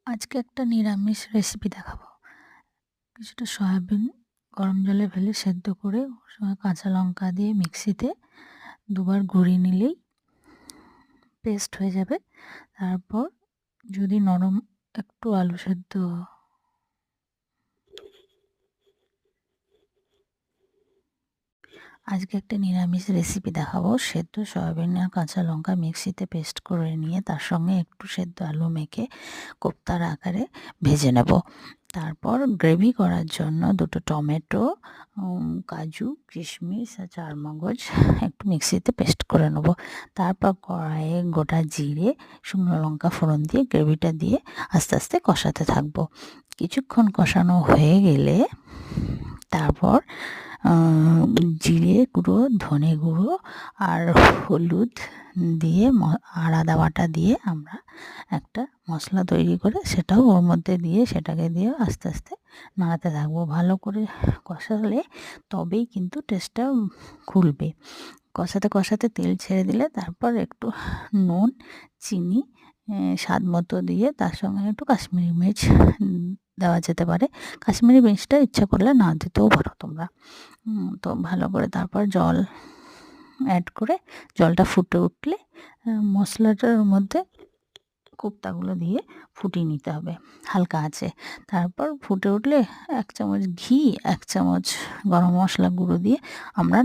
আজকে একটা নিরামিষ রেসিপি দেখাবো। কিছুটা সয়াবিন গরম জলে ফেলে সেদ্ধ করে ওর সঙ্গে কাঁচা লঙ্কা দিয়ে মিক্সিতে দুবার গুঁড়িয়ে নিলেই পেস্ট হয়ে যাবে। তারপর যদি নরম একটু আলু সেদ্ধ আজকে একটা নিরামিষ রেসিপি দেখাবো। সেদ্ধ সয়াবিন আর কাঁচা লঙ্কা মিক্সিতে পেস্ট করে নিয়ে তার সঙ্গে একটু সেদ্ধ আলু মেখে কোপ্তার আকারে ভেজে নেব। তারপর গ্রেভি করার জন্য দুটো টমেটো, কাজু, কিশমিশ আর চারমগজ একটু মিক্সিতে পেস্ট করে নেব। তারপর কড়াইয়ে গোটা জিরে, শুকনো লঙ্কা ফোড়ন দিয়ে গ্রেভিটা দিয়ে আস্তে আস্তে কষাতে থাকবো। কিছুক্ষণ কষানো হয়ে গেলে তারপর জিরে গুঁড়ো, ধনে গুঁড়ো আর হলুদ দিয়ে আর আদা বাটা দিয়ে আমরা একটা মশলা তৈরি করে সেটাও ওর মধ্যে দিয়ে সেটাকে দিয়ে আস্তে আস্তে নাড়াতে থাকবো। ভালো করে কষালে তবেই কিন্তু টেস্টটা খুলবে। কষাতে কষাতে তেল ছেড়ে দিলে তারপর একটু নুন, চিনি স্বাদ মতো দিয়ে তার সঙ্গে একটু কাশ্মীরি মির্চ দেওয়া যেতে পারে। কাশ্মীরি মির্চটা ইচ্ছা করলে না দিতেও পারো তোমরা। তো ভালো করে তারপর জল অ্যাড করে জলটা ফুটে উঠলে মশলাটার মধ্যে কোপ্তাগুলো দিয়ে ফুটিয়ে নিতে হবে হালকা আঁচে। তারপর ফুটে উঠলে 1 চামচ ঘি, 1 চামচ গরম মশলা গুঁড়ো দিয়ে আমরা